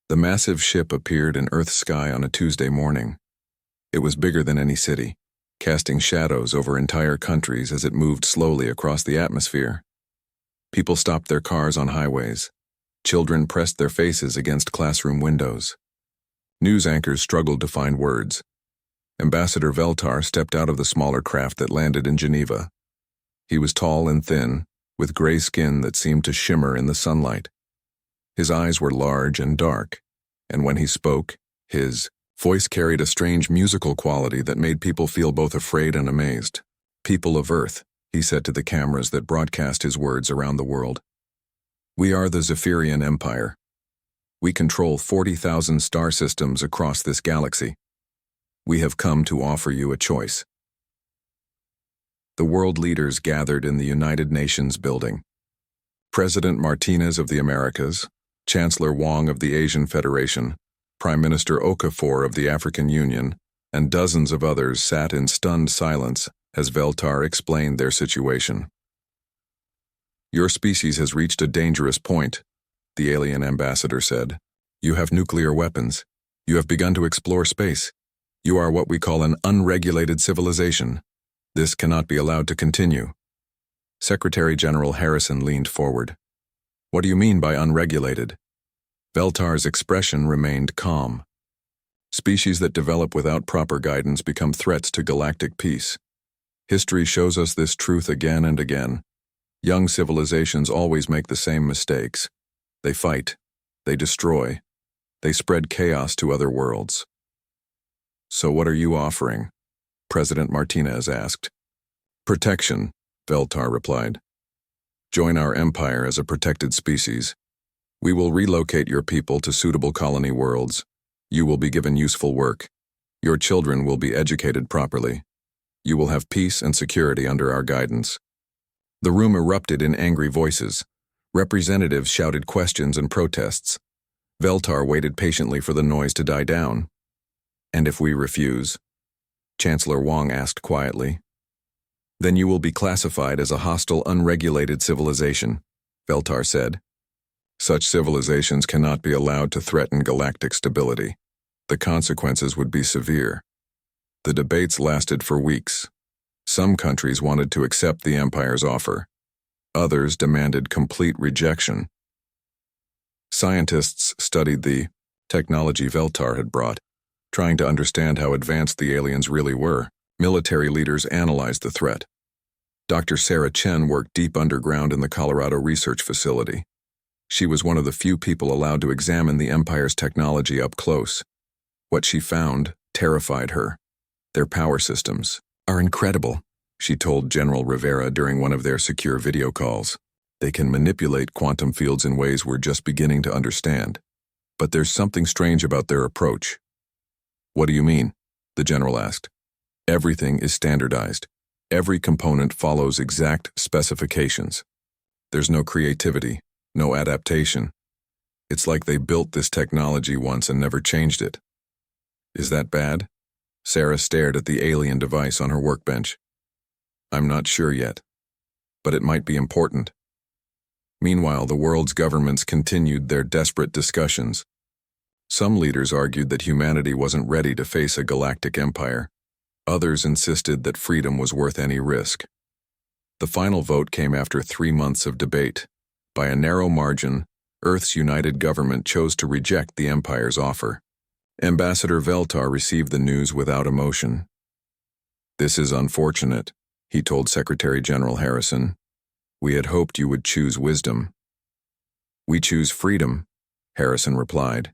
The massive ship appeared in Earth's sky on a Tuesday morning. It was bigger than any city, casting shadows over entire countries as it moved slowly across the atmosphere. People stopped their cars on highways. Children pressed their faces against classroom windows. News anchors struggled to find words. Ambassador Veltar stepped out of the smaller craft that landed in Geneva. He was tall and thin, with gray skin that seemed to shimmer in the sunlight. His eyes were large and dark, and when he spoke, his voice carried a strange musical quality that made people feel both afraid and amazed. "People of Earth," he said to the cameras that broadcast his words around the world. "We are the Zephyrian Empire. We control 40,000 star systems across this galaxy. We have come to offer you a choice." The world leaders gathered in the United Nations building. President Martinez of the Americas, Chancellor Wang of the Asian Federation, Prime Minister Okafor of the African Union, and dozens of others sat in stunned silence as Veltar explained their situation. "Your species has reached a dangerous point," the alien ambassador said. "You have nuclear weapons. You have begun to explore space. You are what we call an unregulated civilization. This cannot be allowed to continue." Secretary General Harrison leaned forward. "What do you mean by unregulated?" Veltar's expression remained calm. "Species that develop without proper guidance become threats to galactic peace. History shows us this truth again and again. Young civilizations always make the same mistakes. They fight. They destroy. They spread chaos to other worlds." "So what are you offering?" President Martinez asked. "Protection," Veltar replied. "Join our empire as a protected species. We will relocate your people to suitable colony worlds. You will be given useful work. Your children will be educated properly. You will have peace and security under our guidance." The room erupted in angry voices. Representatives shouted questions and protests. Veltar waited patiently for the noise to die down. "And if we refuse?" Chancellor Wang asked quietly. "Then you will be classified as a hostile, unregulated civilization," Veltar said. "Such civilizations cannot be allowed to threaten galactic stability. The consequences would be severe." The debates lasted for weeks. Some countries wanted to accept the Empire's offer. Others demanded complete rejection. Scientists studied the technology Veltar had brought, trying to understand how advanced the aliens really were. Military leaders analyzed the threat. Dr. Sarah Chen worked deep underground in the Colorado Research Facility. She was one of the few people allowed to examine the Empire's technology up close. What she found terrified her. "Their power systems are incredible," she told General Rivera during one of their secure video calls. "They can manipulate quantum fields in ways we're just beginning to understand. But there's something strange about their approach." "What do you mean?" the general asked. "Everything is standardized. Every component follows exact specifications. There's no creativity, no adaptation. It's like they built this technology once and never changed it." "Is that bad?" Sarah stared at the alien device on her workbench. "I'm not sure yet. But it might be important." Meanwhile, the world's governments continued their desperate discussions. Some leaders argued that humanity wasn't ready to face a galactic empire. Others insisted that freedom was worth any risk. The final vote came after 3 months of debate. By a narrow margin, Earth's united government chose to reject the Empire's offer. Ambassador Veltar received the news without emotion. "This is unfortunate," he told Secretary General Harrison. "We had hoped you would choose wisdom." "We choose freedom," Harrison replied.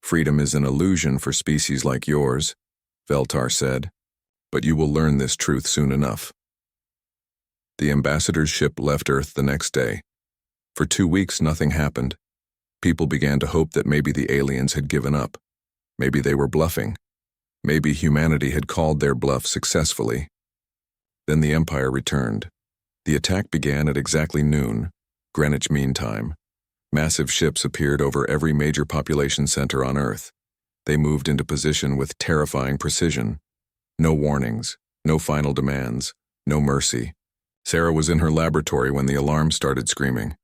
"Freedom is an illusion for species like yours," Veltar said. "But you will learn this truth soon enough." The ambassador's ship left Earth the next day. For 2 weeks, nothing happened. People began to hope that maybe the aliens had given up. Maybe they were bluffing. Maybe humanity had called their bluff successfully. Then the Empire returned. The attack began at exactly noon, Greenwich Mean Time. Massive ships appeared over every major population center on Earth. They moved into position with terrifying precision. No warnings, no final demands, no mercy. Sarah was in her laboratory when the alarm started screaming.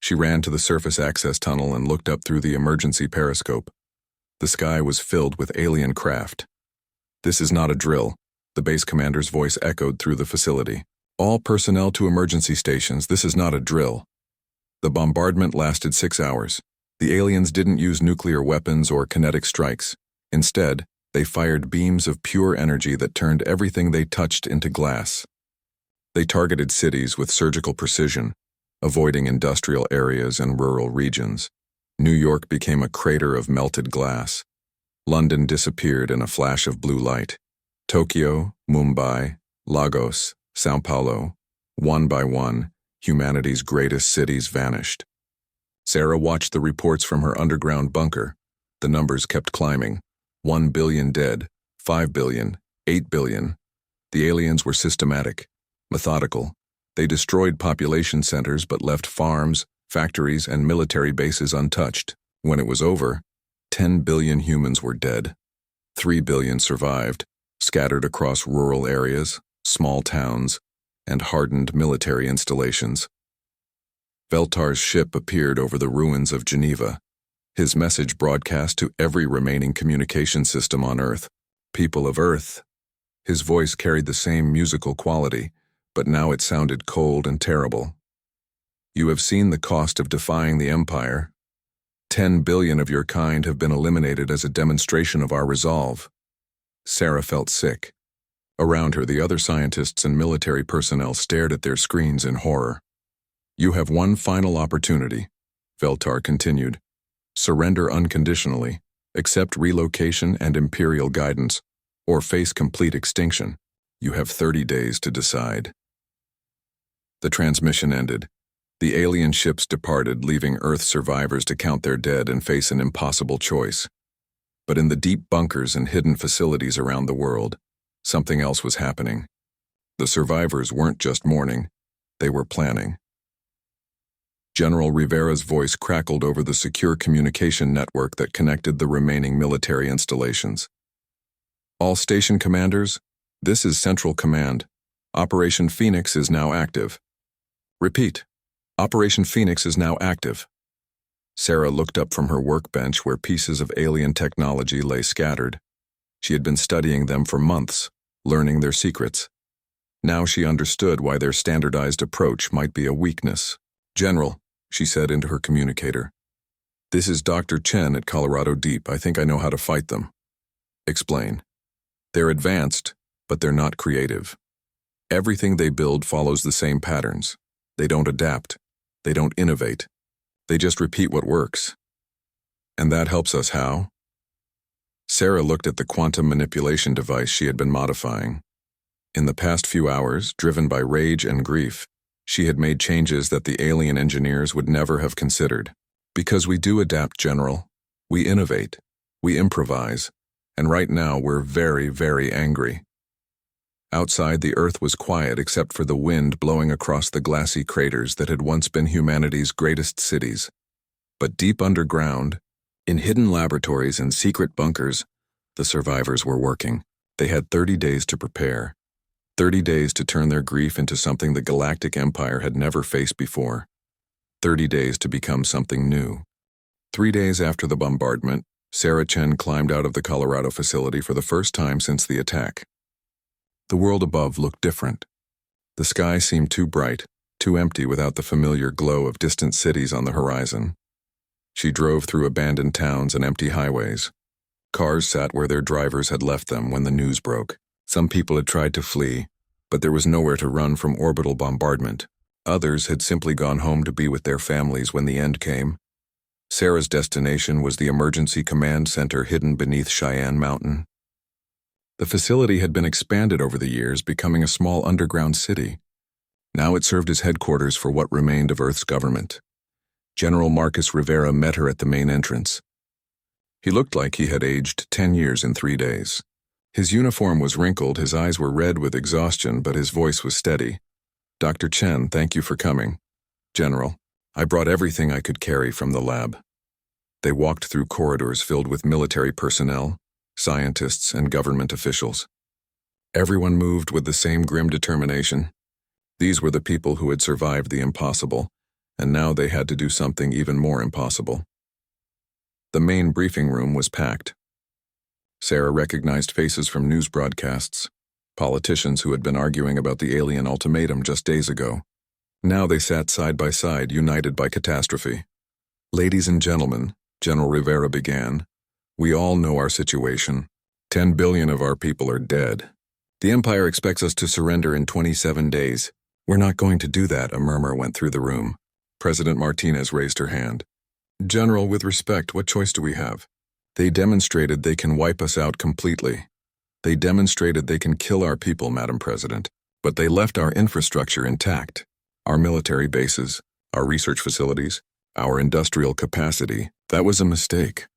She ran to the surface access tunnel and looked up through the emergency periscope. The sky was filled with alien craft. "This is not a drill," the base commander's voice echoed through the facility. "All personnel to emergency stations, this is not a drill." The bombardment lasted 6 hours. The aliens didn't use nuclear weapons or kinetic strikes. Instead, they fired beams of pure energy that turned everything they touched into glass. They targeted cities with surgical precision, avoiding industrial areas and rural regions. New York became a crater of melted glass. London disappeared in a flash of blue light. Tokyo, Mumbai, Lagos, São Paulo, one by one, humanity's greatest cities vanished. Sarah watched the reports from her underground bunker. The numbers kept climbing. 1 billion dead, 5 billion, 8 billion. The aliens were systematic, methodical. They destroyed population centers but left farms, factories, and military bases untouched. When it was over, 10 billion humans were dead. 3 billion survived, scattered across rural areas, small towns, and hardened military installations. Veltar's ship appeared over the ruins of Geneva. His message broadcast to every remaining communication system on Earth. "People of Earth." His voice carried the same musical quality, but now it sounded cold and terrible. "You have seen the cost of defying the Empire. 10 billion of your kind have been eliminated as a demonstration of our resolve." Sarah felt sick. Around her, the other scientists and military personnel stared at their screens in horror. "You have one final opportunity," Veltar continued. "Surrender unconditionally, accept relocation and Imperial guidance, or face complete extinction. You have 30 days to decide." The transmission ended. The alien ships departed, leaving Earth survivors to count their dead and face an impossible choice. But in the deep bunkers and hidden facilities around the world, something else was happening. The survivors weren't just mourning, they were planning. General Rivera's voice crackled over the secure communication network that connected the remaining military installations. "All station commanders, this is Central Command. Operation Phoenix is now active. Repeat, Operation Phoenix is now active." Sarah looked up from her workbench where pieces of alien technology lay scattered. She had been studying them for months, learning their secrets. Now she understood why their standardized approach might be a weakness. "General," she said into her communicator, "this is Dr. Chen at Colorado Deep. I think I know how to fight them." "Explain." "They're advanced, but they're not creative. Everything they build follows the same patterns. They don't adapt. They don't innovate. They just repeat what works." "And that helps us how?" Sarah looked at the quantum manipulation device she had been modifying. In the past few hours, driven by rage and grief, she had made changes that the alien engineers would never have considered. "Because we do adapt, General. We innovate. We improvise. And right now we're very, very angry." Outside, the Earth was quiet except for the wind blowing across the glassy craters that had once been humanity's greatest cities. But deep underground, in hidden laboratories and secret bunkers, the survivors were working. They had 30 days to prepare. 30 days to turn their grief into something the Galactic Empire had never faced before. 30 days to become something new. 3 days after the bombardment, Sarah Chen climbed out of the Colorado facility for the first time since the attack. The world above looked different. The sky seemed too bright, too empty without the familiar glow of distant cities on the horizon. She drove through abandoned towns and empty highways. Cars sat where their drivers had left them when the news broke. Some people had tried to flee, but there was nowhere to run from orbital bombardment. Others had simply gone home to be with their families when the end came. Sarah's destination was the emergency command center hidden beneath Cheyenne Mountain. The facility had been expanded over the years, becoming a small underground city. Now it served as headquarters for what remained of Earth's government. General Marcus Rivera met her at the main entrance. He looked like he had aged 10 years in 3 days. His uniform was wrinkled, his eyes were red with exhaustion, but his voice was steady. "Dr. Chen, thank you for coming. General, I brought everything I could carry from the lab." They walked through corridors filled with military personnel, scientists, and government officials. Everyone moved with the same grim determination. These were the people who had survived the impossible, and now they had to do something even more impossible. The main briefing room was packed. Sarah recognized faces from news broadcasts, politicians who had been arguing about the alien ultimatum just days ago. Now they sat side by side, united by catastrophe. "Ladies and gentlemen," General Rivera began, "we all know our situation. 10 billion of our people are dead. The Empire expects us to surrender in 27 days. We're not going to do that," a murmur went through the room. President Martinez raised her hand. "General, with respect, what choice do we have? They demonstrated they can wipe us out completely. They demonstrated they can kill our people, Madam President, but they left our infrastructure intact. Our military bases, our research facilities, our industrial capacity. That was a mistake."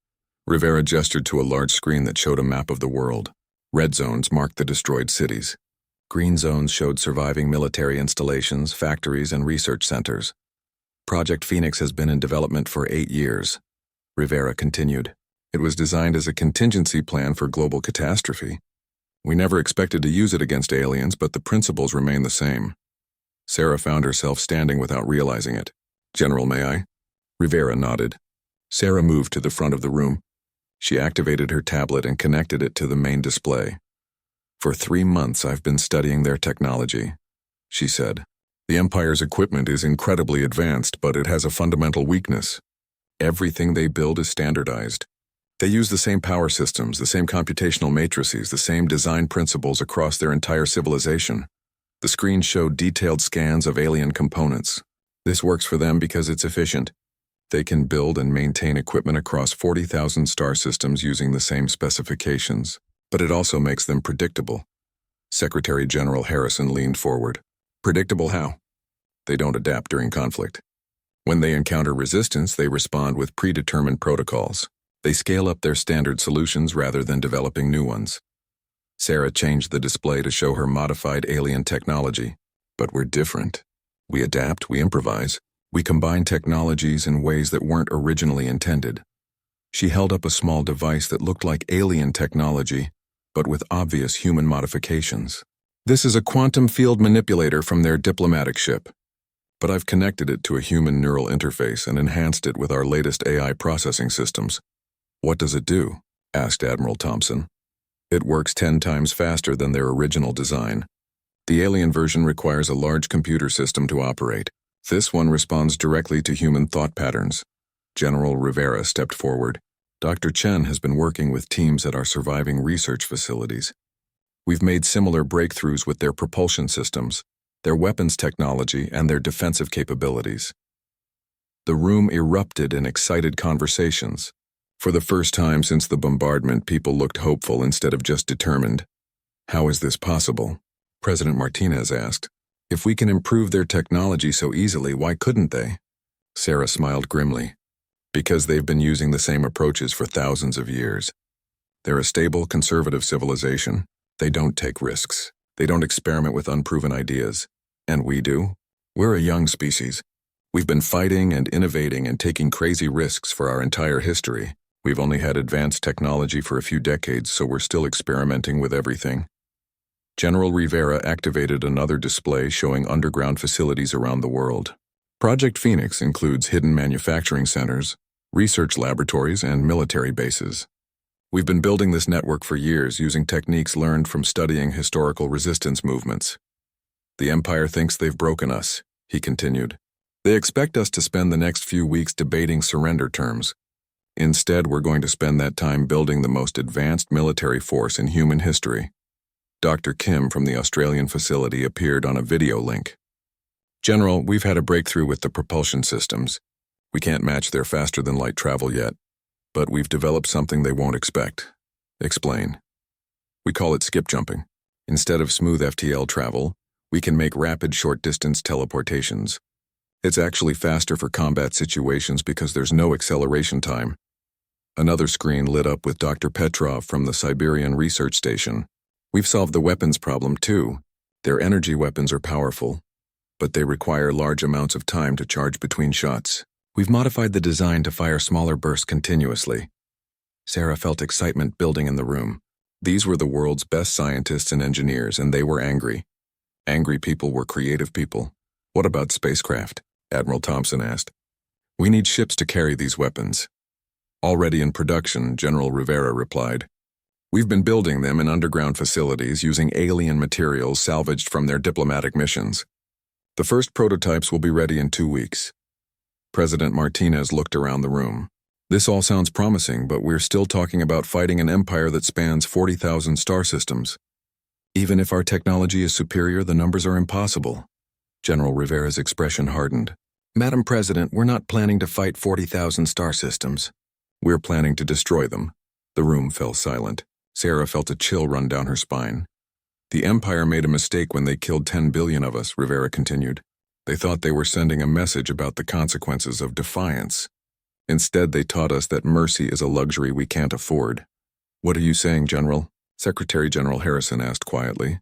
Rivera gestured to a large screen that showed a map of the world. Red zones marked the destroyed cities. Green zones showed surviving military installations, factories, and research centers. Project Phoenix has been in development for 8 years. Rivera continued. It was designed as a contingency plan for global catastrophe. We never expected to use it against aliens, but the principles remain the same. Sarah found herself standing without realizing it. "General, may I?" Rivera nodded. Sarah moved to the front of the room. She activated her tablet and connected it to the main display. "For 3 months I've been studying their technology," she said. "The Empire's equipment is incredibly advanced, but it has a fundamental weakness. Everything they build is standardized. They use the same power systems, the same computational matrices, the same design principles across their entire civilization. The screen showed detailed scans of alien components. This works for them because it's efficient. They can build and maintain equipment across 40,000 star systems using the same specifications, but it also makes them predictable." Secretary General Harrison leaned forward. "Predictable how?" "They don't adapt during conflict. When they encounter resistance, they respond with predetermined protocols. They scale up their standard solutions rather than developing new ones." Sarah changed the display to show her modified alien technology. "But we're different. We adapt, we improvise. We combine technologies in ways that weren't originally intended." She held up a small device that looked like alien technology, but with obvious human modifications. "This is a quantum field manipulator from their diplomatic ship. But I've connected it to a human neural interface and enhanced it with our latest AI processing systems." "What does it do?" asked Admiral Thompson. "It works 10 times faster than their original design. The alien version requires a large computer system to operate. This one responds directly to human thought patterns." General Rivera stepped forward. "Dr. Chen has been working with teams at our surviving research facilities. We've made similar breakthroughs with their propulsion systems, their weapons technology, and their defensive capabilities." The room erupted in excited conversations. For the first time since the bombardment, people looked hopeful instead of just determined. "How is this possible?" President Martinez asked. "If we can improve their technology so easily, why couldn't they?" Sarah smiled grimly. "Because they've been using the same approaches for thousands of years. They're a stable, conservative civilization. They don't take risks. They don't experiment with unproven ideas. And we do. We're a young species. We've been fighting and innovating and taking crazy risks for our entire history. We've only had advanced technology for a few decades, so we're still experimenting with everything." General Rivera activated another display showing underground facilities around the world. Project Phoenix includes hidden manufacturing centers, research laboratories, and military bases. We've been building this network for years using techniques learned from studying historical resistance movements. "The Empire thinks they've broken us," he continued. "They expect us to spend the next few weeks debating surrender terms. Instead, we're going to spend that time building the most advanced military force in human history." Dr. Kim from the Australian facility appeared on a video link. "General, we've had a breakthrough with the propulsion systems. We can't match their faster-than-light travel yet, but we've developed something they won't expect." "Explain." "We call it skip jumping. Instead of smooth FTL travel, we can make rapid short-distance teleportations. It's actually faster for combat situations because there's no acceleration time." Another screen lit up with Dr. Petrov from the Siberian Research Station. "We've solved the weapons problem too. Their energy weapons are powerful, but they require large amounts of time to charge between shots. We've modified the design to fire smaller bursts continuously." Sarah felt excitement building in the room. These were the world's best scientists and engineers, and they were angry. Angry people were creative people. What about spacecraft? Admiral Thompson asked. We need ships to carry these weapons. Already in production, General Rivera replied. We've been building them in underground facilities using alien materials salvaged from their diplomatic missions. The first prototypes will be ready in 2 weeks. President Martinez looked around the room. This all sounds promising, but we're still talking about fighting an empire that spans 40,000 star systems. Even if our technology is superior, the numbers are impossible. General Rivera's expression hardened. Madam President, we're not planning to fight 40,000 star systems. We're planning to destroy them. The room fell silent. Sarah felt a chill run down her spine. The Empire made a mistake when they killed 10 billion of us, Rivera continued. They thought they were sending a message about the consequences of defiance. Instead, they taught us that mercy is a luxury we can't afford. What are you saying, General? Secretary General Harrison asked quietly.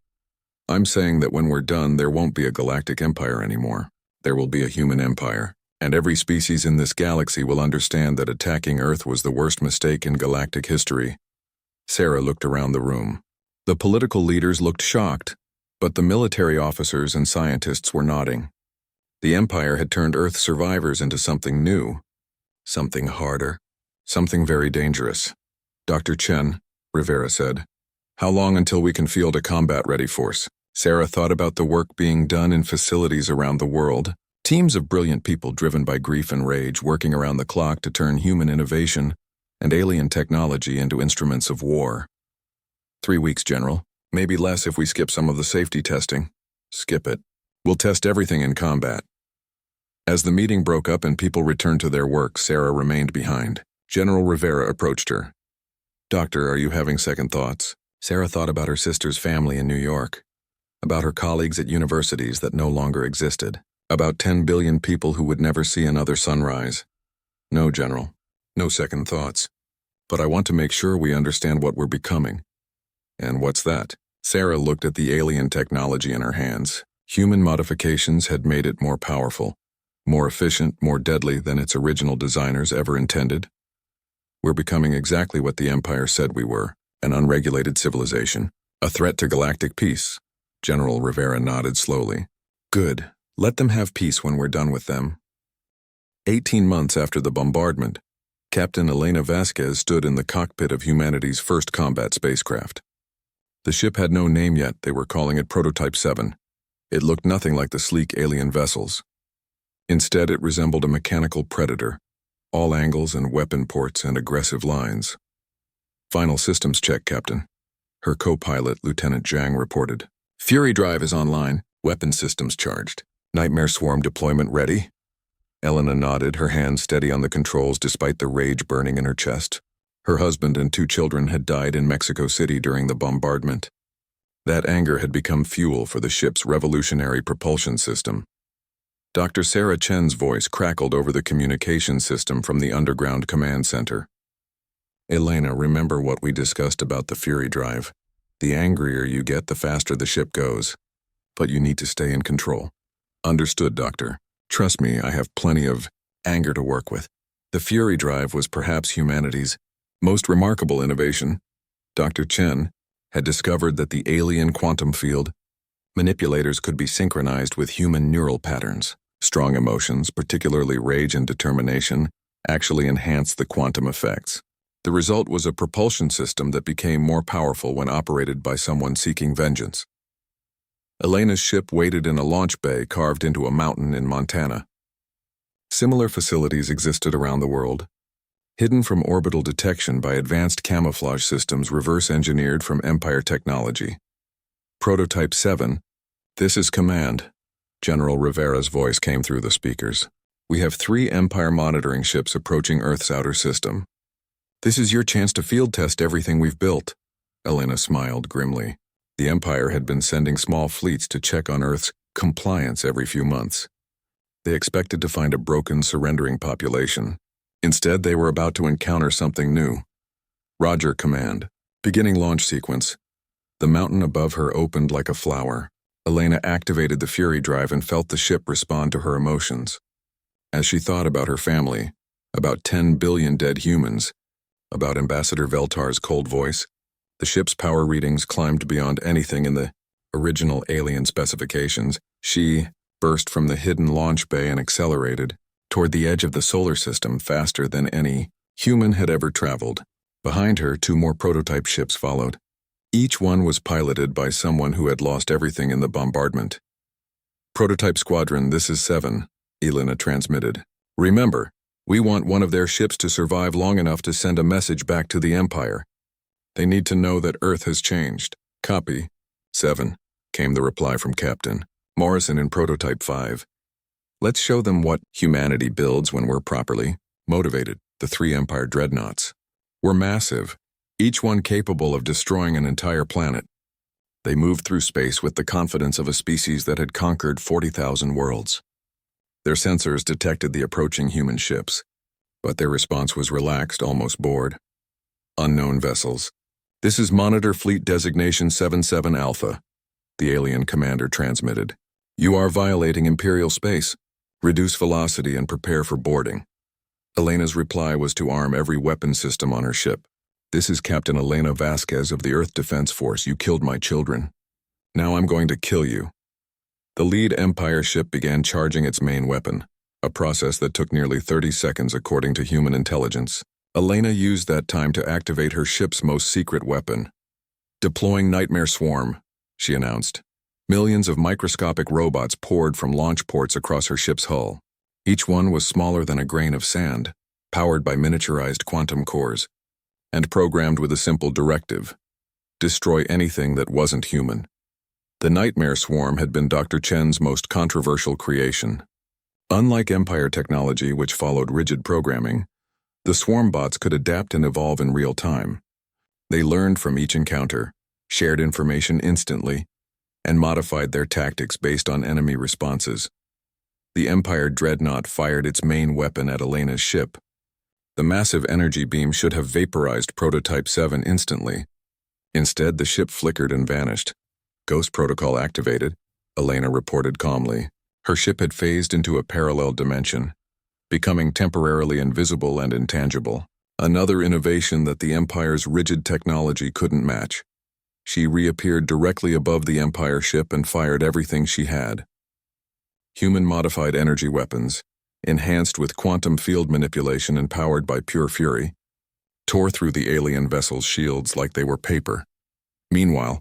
I'm saying that when we're done, there won't be a galactic empire anymore. There will be a human empire, and every species in this galaxy will understand that attacking Earth was the worst mistake in galactic history. Sarah looked around the room. The political leaders looked shocked, but the military officers and scientists were nodding. The Empire had turned Earth survivors into something new, something harder, something very dangerous. Dr. Chen, Rivera said, how long until we can field a combat-ready force? Sarah thought about the work being done in facilities around the world, teams of brilliant people driven by grief and rage working around the clock to turn human innovation and alien technology into instruments of war. 3 weeks, General. Maybe less if we skip some of the safety testing. Skip it. We'll test everything in combat. As the meeting broke up and people returned to their work, Sarah remained behind. General Rivera approached her. Doctor, are you having second thoughts? Sarah thought about her sister's family in New York, about her colleagues at universities that no longer existed, about 10 billion people who would never see another sunrise. No, General. No second thoughts. But I want to make sure we understand what we're becoming. And what's that? Sarah looked at the alien technology in her hands. Human modifications had made it more powerful, more efficient, more deadly than its original designers ever intended. We're becoming exactly what the Empire said we were, an unregulated civilization, a threat to galactic peace. General Rivera nodded slowly. Good. Let them have peace when we're done with them. 18 months after the bombardment, Captain Elena Vasquez stood in the cockpit of humanity's first combat spacecraft. The ship had no name yet, they were calling it Prototype 7. It looked nothing like the sleek alien vessels. Instead, it resembled a mechanical predator, all angles and weapon ports and aggressive lines. Final systems check, Captain. Her co-pilot, Lieutenant Zhang, reported. Fury drive is online, weapon systems charged. Nightmare swarm deployment ready? Elena nodded, her hands steady on the controls despite the rage burning in her chest. Her husband and 2 children had died in Mexico City during the bombardment. That anger had become fuel for the ship's revolutionary propulsion system. Dr. Sarah Chen's voice crackled over the communication system from the underground command center. Elena, remember what we discussed about the Fury drive. The angrier you get, the faster the ship goes. But you need to stay in control. Understood, Doctor. Trust me, I have plenty of anger to work with. The Fury drive was perhaps humanity's most remarkable innovation. Dr. Chen had discovered that the alien quantum field manipulators could be synchronized with human neural patterns. Strong emotions, particularly rage and determination, actually enhanced the quantum effects. The result was a propulsion system that became more powerful when operated by someone seeking vengeance. Elena's ship waited in a launch bay carved into a mountain in Montana. Similar facilities existed around the world, hidden from orbital detection by advanced camouflage systems reverse-engineered from Empire technology. Prototype 7, this is command. General Rivera's voice came through the speakers. We have 3 Empire monitoring ships approaching Earth's outer system. This is your chance to field test everything we've built. Elena smiled grimly. The Empire had been sending small fleets to check on Earth's compliance every few months. They expected to find a broken, surrendering population. Instead, they were about to encounter something new. Roger, command. Beginning launch sequence. The mountain above her opened like a flower. Elena activated the Fury drive and felt the ship respond to her emotions. As she thought about her family, about 10 billion dead humans, about Ambassador Veltar's cold voice, the ship's power readings climbed beyond anything in the original alien specifications. She burst from the hidden launch bay and accelerated toward the edge of the solar system faster than any human had ever traveled. Behind her, 2 more prototype ships followed. Each one was piloted by someone who had lost everything in the bombardment. "Prototype Squadron, this is 7, Elena transmitted. "Remember, we want one of their ships to survive long enough to send a message back to the Empire. They need to know that Earth has changed." "Copy, 7, came the reply from Captain Morrison in Prototype 5. "Let's show them what humanity builds when we're properly motivated." The 3 Empire dreadnoughts were massive, each one capable of destroying an entire planet. They moved through space with the confidence of a species that had conquered 40,000 worlds. Their sensors detected the approaching human ships, but their response was relaxed, almost bored. "Unknown vessels. This is Monitor Fleet Designation 77 Alpha," the alien commander transmitted. "You are violating Imperial space. Reduce velocity and prepare for boarding." Elena's reply was to arm every weapon system on her ship. "This is Captain Elena Vasquez of the Earth Defense Force. You killed my children. Now I'm going to kill you." The lead Empire ship began charging its main weapon, a process that took nearly 30 seconds according to human intelligence. Elena used that time to activate her ship's most secret weapon. "Deploying Nightmare Swarm," she announced. Millions of microscopic robots poured from launch ports across her ship's hull. Each one was smaller than a grain of sand, powered by miniaturized quantum cores, and programmed with a simple directive: destroy anything that wasn't human. The Nightmare Swarm had been Dr. Chen's most controversial creation. Unlike Empire technology, which followed rigid programming, the swarm bots could adapt and evolve in real time. They learned from each encounter, shared information instantly, and modified their tactics based on enemy responses. The Empire dreadnought fired its main weapon at Elena's ship. The massive energy beam should have vaporized Prototype 7 instantly. Instead, the ship flickered and vanished. "Ghost protocol activated," Elena reported calmly. Her ship had phased into a parallel dimension, becoming temporarily invisible and intangible. Another innovation that the Empire's rigid technology couldn't match. She reappeared directly above the Empire ship and fired everything she had. Human-modified energy weapons, enhanced with quantum field manipulation and powered by pure fury, tore through the alien vessel's shields like they were paper. Meanwhile,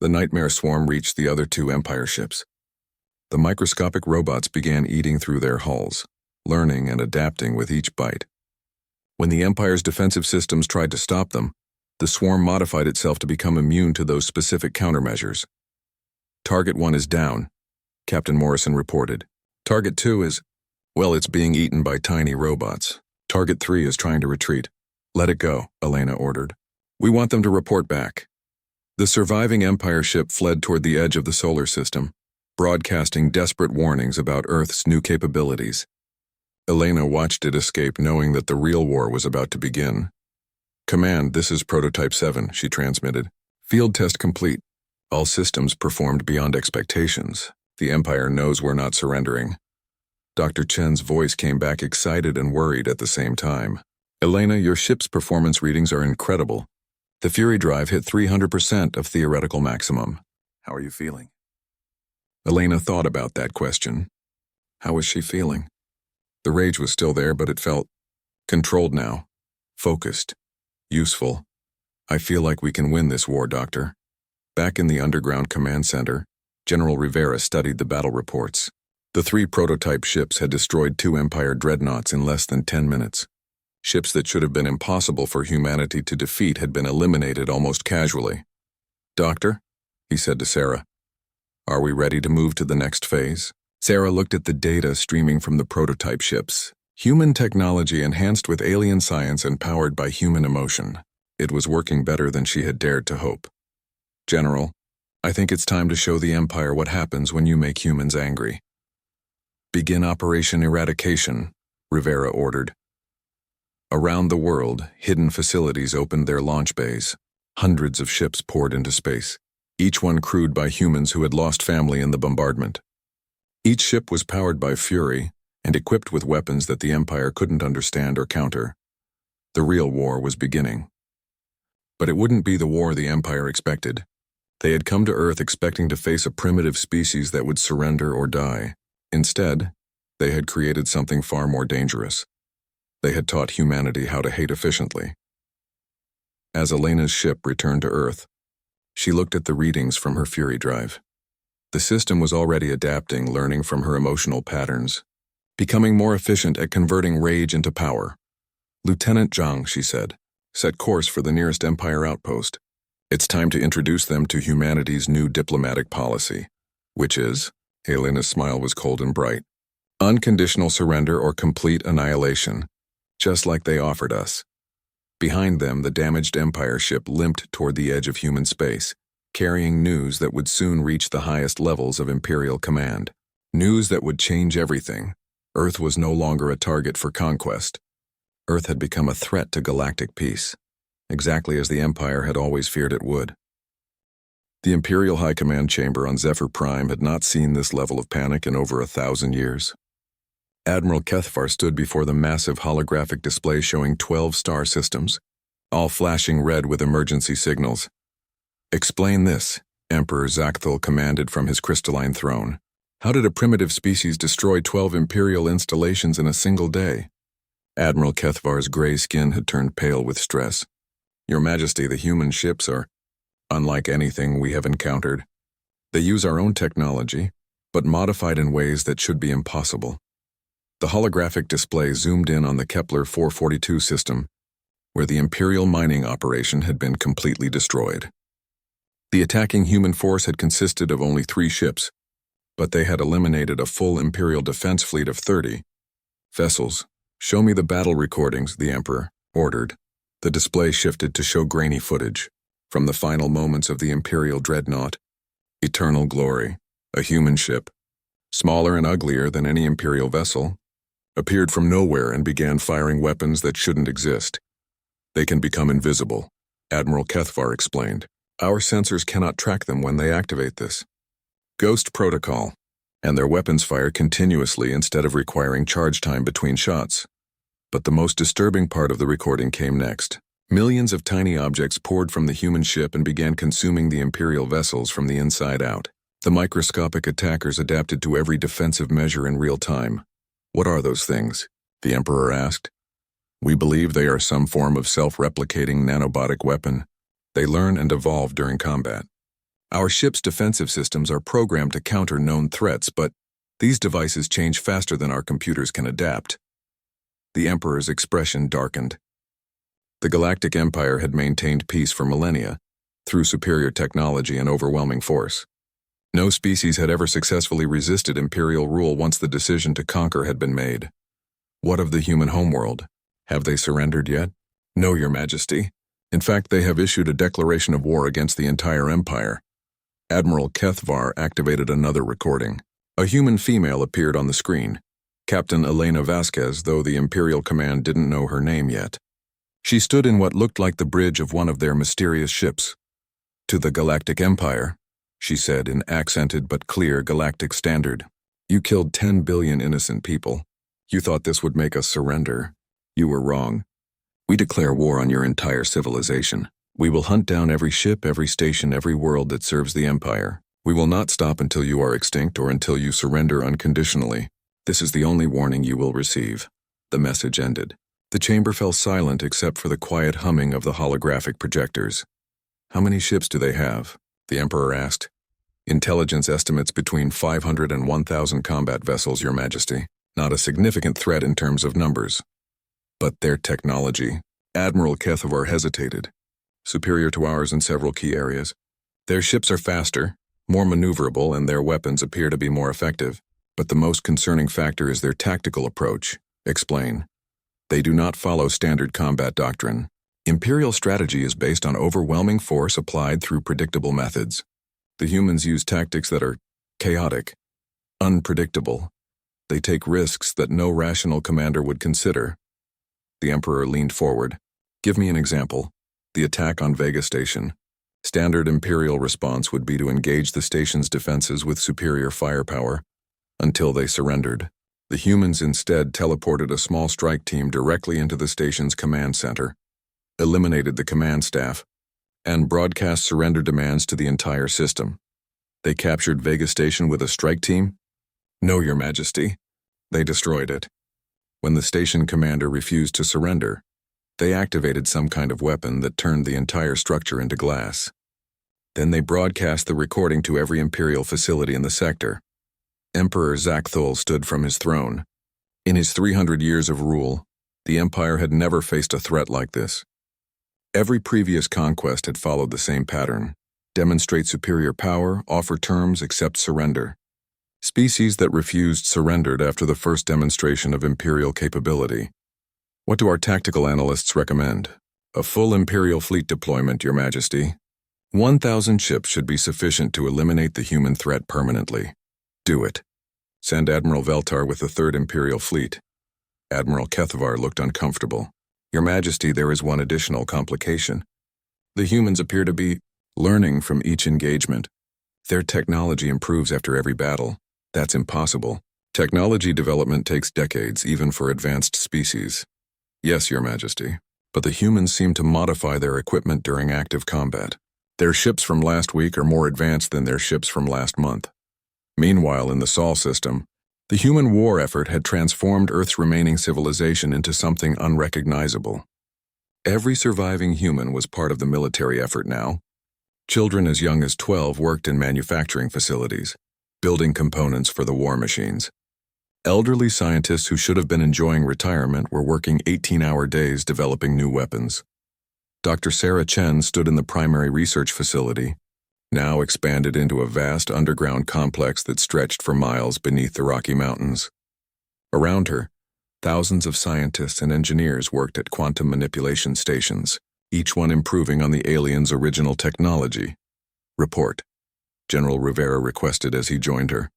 the Nightmare Swarm reached the other 2 Empire ships. The microscopic robots began eating through their hulls, learning and adapting with each bite. When the Empire's defensive systems tried to stop them, the swarm modified itself to become immune to those specific countermeasures. "Target 1 is down," Captain Morrison reported. "Target 2 is, well, it's being eaten by tiny robots. Target 3 is trying to retreat." "Let it go," Elena ordered. "We want them to report back." The surviving Empire ship fled toward the edge of the solar system, broadcasting desperate warnings about Earth's new capabilities. Elena watched it escape, knowing that the real war was about to begin. "Command, this is Prototype 7, she transmitted. "Field test complete. All systems performed beyond expectations. The Empire knows we're not surrendering." Dr. Chen's voice came back excited and worried at the same time. "Elena, your ship's performance readings are incredible. The Fury drive hit 300% of theoretical maximum. How are you feeling?" Elena thought about that question. How was she feeling? The rage was still there, but it felt controlled now, focused, useful. "I feel like we can win this war, Doctor." Back in the underground command center, General Rivera studied the battle reports. The 3 prototype ships had destroyed 2 Empire dreadnoughts in less than 10 minutes. Ships that should have been impossible for humanity to defeat had been eliminated almost casually. "Doctor," he said to Sarah, "are we ready to move to the next phase?" Sarah looked at the data streaming from the prototype ships. Human technology enhanced with alien science and powered by human emotion. It was working better than she had dared to hope. "General, I think it's time to show the Empire what happens when you make humans angry." "Begin Operation Eradication," Rivera ordered. Around the world, hidden facilities opened their launch bays. Hundreds of ships poured into space, each one crewed by humans who had lost family in the bombardment. Each ship was powered by Fury and equipped with weapons that the Empire couldn't understand or counter. The real war was beginning. But it wouldn't be the war the Empire expected. They had come to Earth expecting to face a primitive species that would surrender or die. Instead, they had created something far more dangerous. They had taught humanity how to hate efficiently. As Elena's ship returned to Earth, she looked at the readings from her Fury drive. The system was already adapting, learning from her emotional patterns, becoming more efficient at converting rage into power. "Lieutenant Zhang," she said, "set course for the nearest Empire outpost. It's time to introduce them to humanity's new diplomatic policy, which is," Elena's smile was cold and bright, "unconditional surrender or complete annihilation, just like they offered us." Behind them, the damaged Empire ship limped toward the edge of human space, carrying news that would soon reach the highest levels of Imperial command. News that would change everything. Earth was no longer a target for conquest. Earth had become a threat to galactic peace, exactly as the Empire had always feared it would. The Imperial High Command chamber on Zephyr Prime had not seen this level of panic in over 1,000 years. Admiral Kethvar stood before the massive holographic display showing 12 star systems, all flashing red with emergency signals. "Explain this," Emperor Zakthul commanded from his crystalline throne. "How did a primitive species destroy 12 Imperial installations in a single day?" Admiral Kethvar's gray skin had turned pale with stress. "Your Majesty, the human ships are unlike anything we have encountered. They use our own technology, but modified in ways that should be impossible." The holographic display zoomed in on the Kepler 442 system, where the Imperial mining operation had been completely destroyed. The attacking human force had consisted of only 3 ships, but they had eliminated a full Imperial defense fleet of 30 vessels. "Show me the battle recordings," the Emperor ordered. The display shifted to show grainy footage from the final moments of the Imperial dreadnought. Eternal Glory, a human ship, smaller and uglier than any Imperial vessel, appeared from nowhere and began firing weapons that shouldn't exist. "They can become invisible," Admiral Kethvar explained. "Our sensors cannot track them when they activate this Ghost protocol, and their weapons fire continuously instead of requiring charge time between shots." But the most disturbing part of the recording came next. Millions of tiny objects poured from the human ship and began consuming the Imperial vessels from the inside out. The microscopic attackers adapted to every defensive measure in real time. "What are those things?" the Emperor asked. "We believe they are some form of self-replicating nanobotic weapon. They learn and evolve during combat. Our ship's defensive systems are programmed to counter known threats, but these devices change faster than our computers can adapt." The Emperor's expression darkened. The Galactic Empire had maintained peace for millennia, through superior technology and overwhelming force. No species had ever successfully resisted Imperial rule once the decision to conquer had been made. "What of the human homeworld? Have they surrendered yet?" "No, Your Majesty. In fact, they have issued a declaration of war against the entire Empire." Admiral Kethvar activated another recording. A human female appeared on the screen. Captain Elena Vasquez, though the Imperial Command didn't know her name yet. She stood in what looked like the bridge of one of their mysterious ships. "To the Galactic Empire," she said in accented but clear galactic standard. "You killed 10 billion innocent people. You thought this would make us surrender. You were wrong. We declare war on your entire civilization. We will hunt down every ship, every station, every world that serves the Empire. We will not stop until you are extinct or until you surrender unconditionally. This is the only warning you will receive." The message ended. The chamber fell silent except for the quiet humming of the holographic projectors. "How many ships do they have?" the Emperor asked. "Intelligence estimates between 500 and 1,000 combat vessels, Your Majesty. Not a significant threat in terms of numbers. But their technology," Admiral Kethvar hesitated. "Superior to ours in several key areas. Their ships are faster, more maneuverable, and their weapons appear to be more effective. But the most concerning factor is their tactical approach." Explain. "They do not follow standard combat doctrine. Imperial strategy is based on overwhelming force applied through predictable methods. The humans use tactics that are chaotic, unpredictable. They take risks that no rational commander would consider." The Emperor leaned forward. "Give me an example." "The attack on Vega Station. Standard Imperial response would be to engage the station's defenses with superior firepower until they surrendered. The humans instead teleported a small strike team directly into the station's command center, eliminated the command staff, and broadcast surrender demands to the entire system. They captured Vega Station with a strike team? No, Your Majesty. They destroyed it. When the station commander refused to surrender, they activated some kind of weapon that turned the entire structure into glass. Then they broadcast the recording to every Imperial facility in the sector. Emperor Zakthul stood from his throne. In his 300 years of rule, the Empire had never faced a threat like this. Every previous conquest had followed the same pattern: demonstrate superior power, offer terms, accept surrender. Species that refused surrendered after the first demonstration of Imperial capability. What do our tactical analysts recommend? A full Imperial fleet deployment, Your Majesty. 1,000 ships should be sufficient to eliminate the human threat permanently. Do it. Send Admiral Veltar with the 3rd Imperial Fleet. Admiral Kethvar looked uncomfortable. Your Majesty, there is one additional complication. The humans appear to be learning from each engagement. Their technology improves after every battle. That's impossible. Technology development takes decades, even for advanced species. Yes, Your Majesty. But the humans seem to modify their equipment during active combat. Their ships from last week are more advanced than their ships from last month. Meanwhile, in the Sol system, the human war effort had transformed Earth's remaining civilization into something unrecognizable. Every surviving human was part of the military effort now. Children as young as 12 worked in manufacturing facilities, building components for the war machines. Elderly scientists who should have been enjoying retirement were working 18-hour days developing new weapons. Dr. Sarah Chen stood in the primary research facility, now expanded into a vast underground complex that stretched for miles beneath the Rocky Mountains. Around her, thousands of scientists and engineers worked at quantum manipulation stations, each one improving on the aliens' original technology. Report, General Rivera requested as he joined her.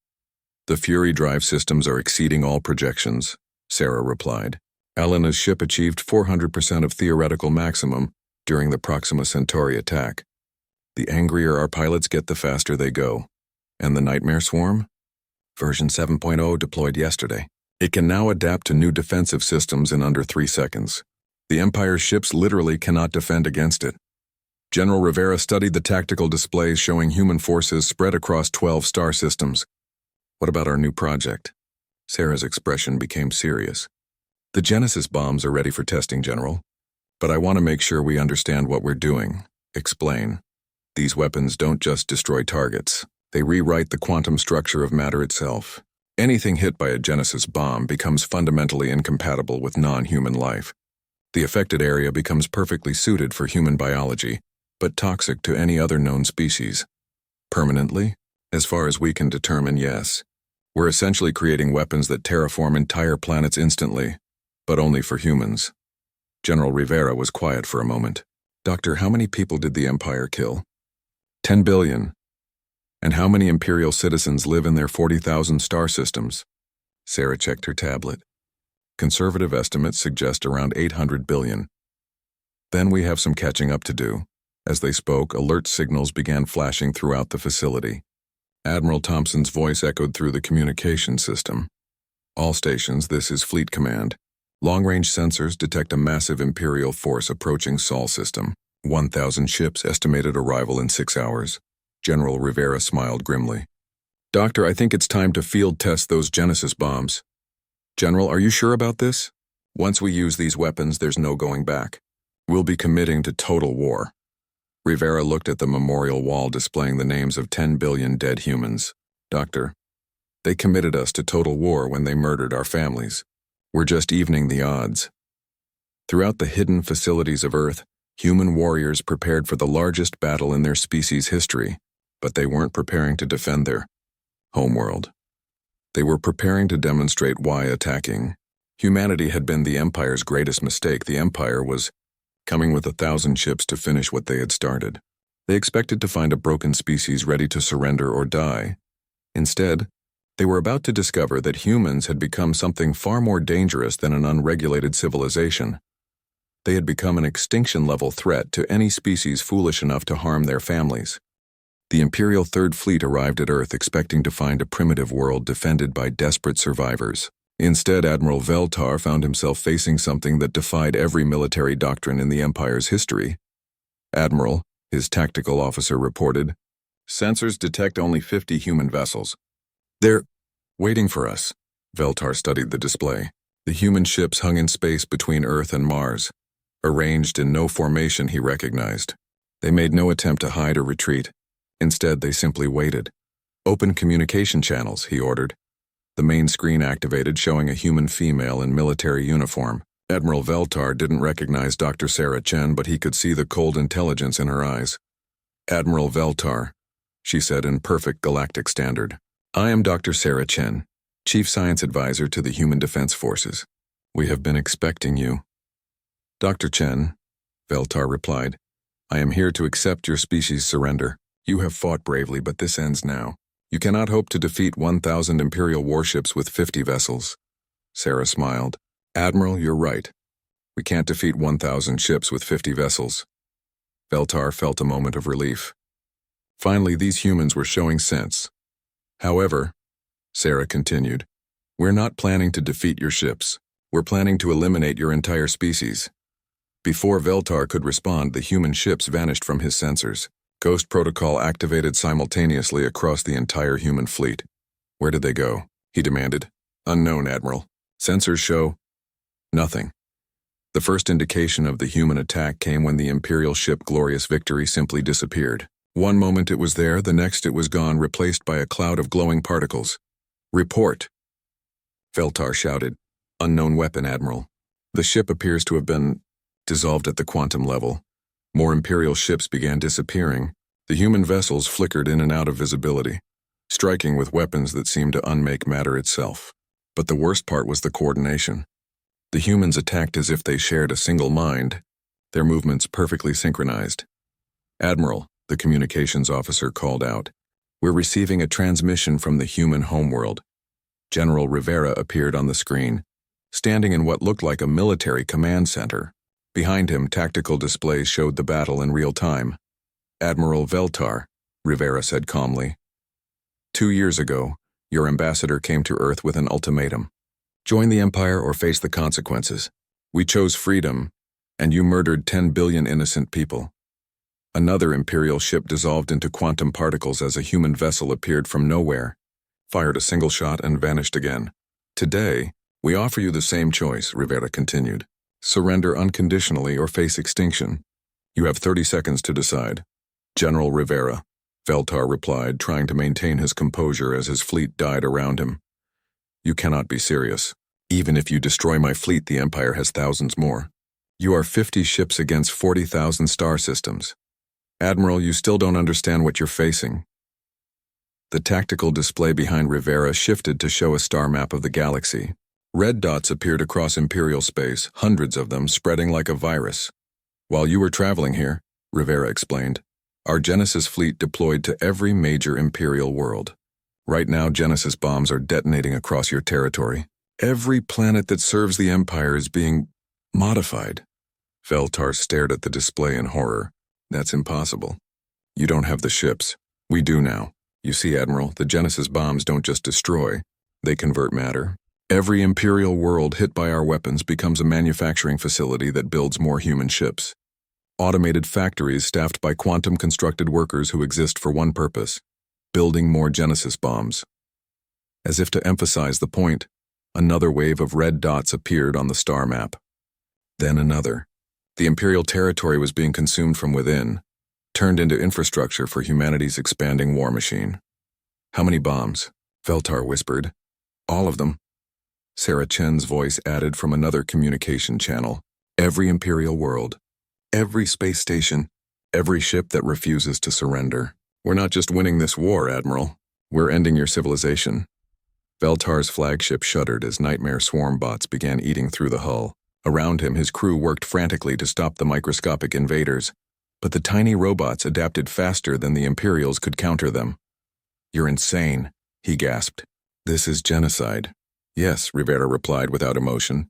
The Fury drive systems are exceeding all projections, Sarah replied. Elena's ship achieved 400% of theoretical maximum during the Proxima Centauri attack. The angrier our pilots get, the faster they go. And the Nightmare Swarm? Version 7.0 deployed yesterday. It can now adapt to new defensive systems in under 3 seconds. The Empire's ships literally cannot defend against it. General Rivera studied the tactical displays showing human forces spread across 12 star systems. What about our new project? Sarah's expression became serious. The Genesis bombs are ready for testing, General. But I want to make sure we understand what we're doing. Explain. These weapons don't just destroy targets. They rewrite the quantum structure of matter itself. Anything hit by a Genesis bomb becomes fundamentally incompatible with non-human life. The affected area becomes perfectly suited for human biology, but toxic to any other known species. Permanently? As far as we can determine, yes. We're essentially creating weapons that terraform entire planets instantly, but only for humans. General Rivera was quiet for a moment. Doctor, how many people did the Empire kill? 10 billion. And how many Imperial citizens live in their 40,000 star systems? Sarah checked her tablet. Conservative estimates suggest around 800 billion. Then we have some catching up to do. As they spoke, alert signals began flashing throughout the facility. Admiral Thompson's voice echoed through the communication system. All stations, this is Fleet Command. Long-range sensors detect a massive Imperial force approaching Sol system. 1,000 ships estimated arrival in 6 hours. General Rivera smiled grimly. Doctor, I think it's time to field test those Genesis bombs. General, are you sure about this? Once we use these weapons, there's no going back. We'll be committing to total war. Rivera looked at the memorial wall displaying the names of 10 billion dead humans. Doctor, they committed us to total war when they murdered our families. We're just evening the odds. Throughout the hidden facilities of Earth, human warriors prepared for the largest battle in their species' history, but they weren't preparing to defend their homeworld. They were preparing to demonstrate why attacking. Humanity had been the Empire's greatest mistake. The Empire was coming with 1,000 ships to finish what they had started. They expected to find a broken species ready to surrender or die. Instead, they were about to discover that humans had become something far more dangerous than an unregulated civilization. They had become an extinction-level threat to any species foolish enough to harm their families. The Imperial Third Fleet arrived at Earth expecting to find a primitive world defended by desperate survivors. Instead, Admiral Veltar found himself facing something that defied every military doctrine in the Empire's history. Admiral, his tactical officer reported. "Sensors detect only 50 human vessels. They're waiting for us." Veltar studied the display. The human ships hung in space between Earth and Mars, arranged in no formation he recognized. They made no attempt to hide or retreat. Instead, they simply waited. "Open communication channels," he ordered. The main screen activated, showing a human female in military uniform. Admiral Veltar didn't recognize Dr. Sarah Chen, but he could see the cold intelligence in her eyes. "Admiral Veltar," she said in perfect galactic standard. "I am Dr. Sarah Chen, Chief Science Advisor to the Human Defense Forces. We have been expecting you." "Dr. Chen," Veltar replied, "I am here to accept your species' surrender. You have fought bravely, but this ends now. You cannot hope to defeat 1,000 Imperial warships with 50 vessels." Sarah smiled. "Admiral, you're right. We can't defeat 1,000 ships with 50 vessels." Veltar felt a moment of relief. Finally, these humans were showing sense. "However," Sarah continued, "we're not planning to defeat your ships. We're planning to eliminate your entire species." Before Veltar could respond, the human ships vanished from his sensors. Ghost protocol activated simultaneously across the entire human fleet. "Where did they go?" he demanded. "Unknown, Admiral. Sensors show nothing." The first indication of the human attack came when the Imperial ship Glorious Victory simply disappeared. One moment it was there, the next it was gone, replaced by a cloud of glowing particles. "Report!" Veltar shouted. "Unknown weapon, Admiral. The ship appears to have been dissolved at the quantum level." More Imperial ships began disappearing. The human vessels flickered in and out of visibility, striking with weapons that seemed to unmake matter itself. But the worst part was the coordination. The humans attacked as if they shared a single mind, their movements perfectly synchronized. "Admiral," the communications officer called out, "we're receiving a transmission from the human homeworld." General Rivera appeared on the screen, standing in what looked like a military command center. Behind him, tactical displays showed the battle in real time. "Admiral Veltar," Rivera said calmly, "2 years ago, your ambassador came to Earth with an ultimatum. Join the Empire or face the consequences. We chose freedom, and you murdered 10 billion innocent people." Another Imperial ship dissolved into quantum particles as a human vessel appeared from nowhere, fired a single shot, and vanished again. "Today, we offer you the same choice," Rivera continued. "Surrender unconditionally or face extinction. You have 30 seconds to decide." "General Rivera," Veltar replied, trying to maintain his composure as his fleet died around him. "You cannot be serious. Even if you destroy my fleet, the Empire has thousands more. You are 50 ships against 40,000 star systems. Admiral, you still don't understand what you're facing." The tactical display behind Rivera shifted to show a star map of the galaxy. Red dots appeared across Imperial space, hundreds of them spreading like a virus. "While you were traveling here," Rivera explained, "our Genesis fleet deployed to every major Imperial world. Right now, Genesis bombs are detonating across your territory. Every planet that serves the Empire is being modified." Veltar stared at the display in horror. "That's impossible. You don't have the ships. We do now. You see, Admiral, the Genesis bombs don't just destroy, they convert matter. Every Imperial world hit by our weapons becomes a manufacturing facility that builds more human ships. Automated factories staffed by quantum-constructed workers who exist for one purpose: building more Genesis bombs." As if to emphasize the point, another wave of red dots appeared on the star map. Then another. The Imperial territory was being consumed from within, turned into infrastructure for humanity's expanding war machine. "How many bombs?" Veltar whispered. "All of them." Sarah Chen's voice added from another communication channel. "Every Imperial world, every space station, every ship that refuses to surrender. We're not just winning this war, Admiral. We're ending your civilization." Veltar's flagship shuddered as nightmare swarm bots began eating through the hull. Around him, his crew worked frantically to stop the microscopic invaders, but the tiny robots adapted faster than the Imperials could counter them. "You're insane," he gasped. "This is genocide." "Yes," Rivera replied without emotion.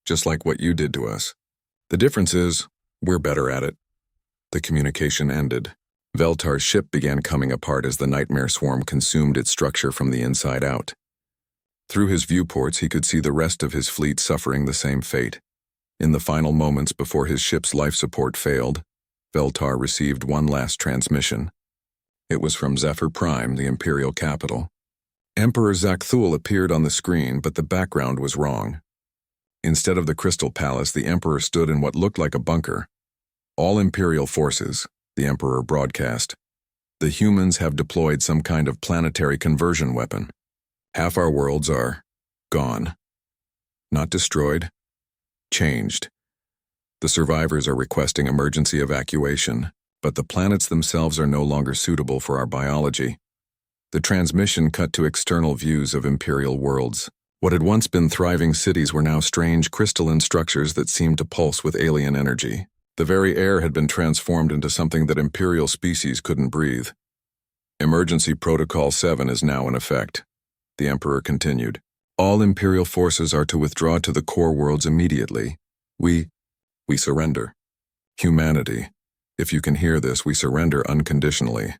"Just like what you did to us. The difference is, we're better at it." The communication ended. Veltar's ship began coming apart as the nightmare swarm consumed its structure from the inside out. Through his viewports, he could see the rest of his fleet suffering the same fate. In the final moments before his ship's life support failed, Veltar received one last transmission. It was from Zephyr Prime, the Imperial capital. Emperor Zakthul appeared on the screen, but the background was wrong. Instead of the Crystal Palace, the Emperor stood in what looked like a bunker. All Imperial forces, the Emperor broadcast. The humans have deployed some kind of planetary conversion weapon. Half our worlds are gone. Not destroyed, changed. The survivors are requesting emergency evacuation, but the planets themselves are no longer suitable for our biology. The transmission cut to external views of Imperial worlds. What had once been thriving cities were now strange crystalline structures that seemed to pulse with alien energy. The very air had been transformed into something that Imperial species couldn't breathe. Emergency Protocol 7 is now in effect, the Emperor continued. All Imperial forces are to withdraw to the core worlds immediately. We surrender. Humanity, if you can hear this, we surrender unconditionally.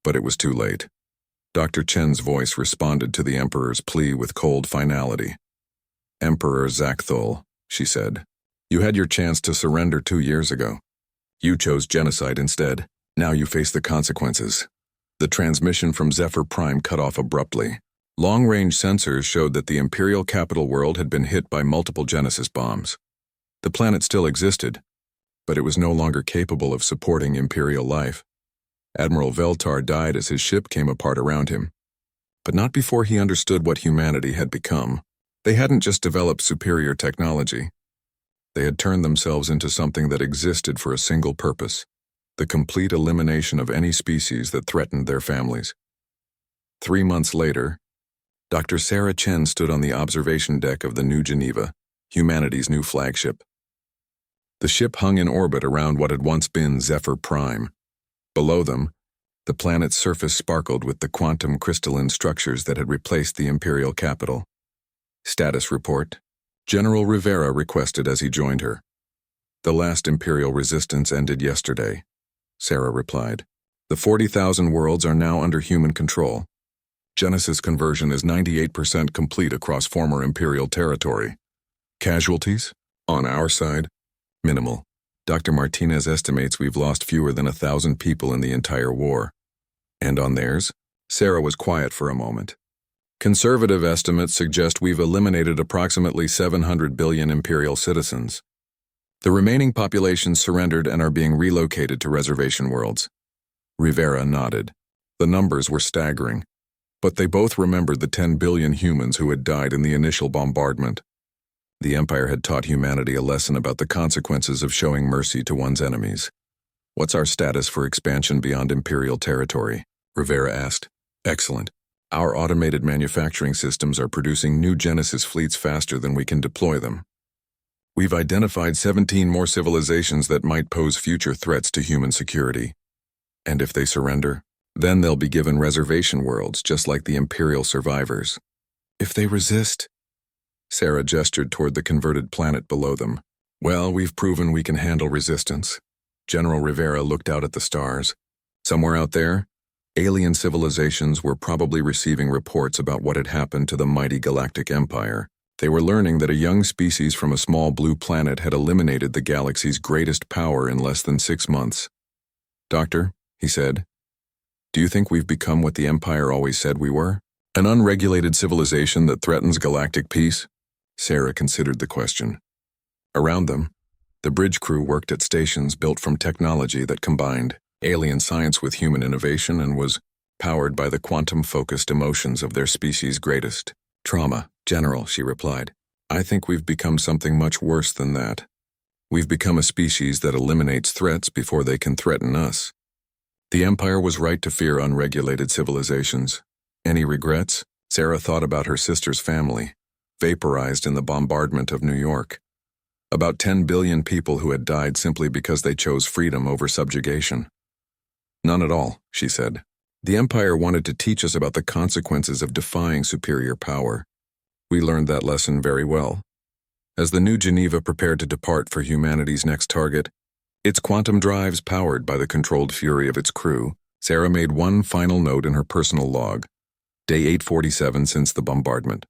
But it was too late. Dr. Chen's voice responded to the Emperor's plea with cold finality. Emperor Zakthul, she said, you had your chance to surrender 2 years ago. You chose genocide instead. Now you face the consequences. The transmission from Zephyr Prime cut off abruptly. Long-range sensors showed that the Imperial capital world had been hit by multiple Genesis bombs. The planet still existed, but it was no longer capable of supporting Imperial life. Admiral Veltar died as his ship came apart around him. But not before he understood what humanity had become. They hadn't just developed superior technology. They had turned themselves into something that existed for a single purpose: the complete elimination of any species that threatened their families. 3 months later, Dr. Sarah Chen stood on the observation deck of the New Geneva, humanity's new flagship. The ship hung in orbit around what had once been Zephyr Prime. Below them, the planet's surface sparkled with the quantum crystalline structures that had replaced the Imperial capital. Status report. General Rivera requested as he joined her. The last Imperial resistance ended yesterday, Sarah replied. The 40,000 worlds are now under human control. Genesis conversion is 98% complete across former Imperial territory. Casualties? On our side, minimal. Dr. Martinez estimates we've lost fewer than 1,000 people in the entire war. And on theirs? Sarah was quiet for a moment. Conservative estimates suggest we've eliminated approximately 700 billion Imperial citizens. The remaining populations surrendered and are being relocated to reservation worlds. Rivera nodded. The numbers were staggering, but they both remembered the 10 billion humans who had died in the initial bombardment. The Empire had taught humanity a lesson about the consequences of showing mercy to one's enemies. What's our status for expansion beyond Imperial territory? Rivera asked. Excellent. Our automated manufacturing systems are producing new Genesis fleets faster than we can deploy them. We've identified 17 more civilizations that might pose future threats to human security. And if they surrender, then they'll be given reservation worlds just like the Imperial survivors. If they resist? Sarah gestured toward the converted planet below them. Well, we've proven we can handle resistance. General Rivera looked out at the stars. Somewhere out there, alien civilizations were probably receiving reports about what had happened to the mighty Galactic Empire. They were learning that a young species from a small blue planet had eliminated the galaxy's greatest power in less than 6 months. Doctor, he said, do you think we've become what the Empire always said we were? An unregulated civilization that threatens galactic peace? Sarah considered the question. Around them, the bridge crew worked at stations built from technology that combined alien science with human innovation and was powered by the quantum-focused emotions of their species' greatest. Trauma, General, she replied. I think we've become something much worse than that. We've become a species that eliminates threats before they can threaten us. The Empire was right to fear unregulated civilizations. Any regrets? Sarah thought about her sister's family, vaporized in the bombardment of New York. About 10 billion people who had died simply because they chose freedom over subjugation. None at all, she said. The Empire wanted to teach us about the consequences of defying superior power. We learned that lesson very well. As the New Geneva prepared to depart for humanity's next target, its quantum drives powered by the controlled fury of its crew, Sarah made one final note in her personal log. Day 847 since the bombardment.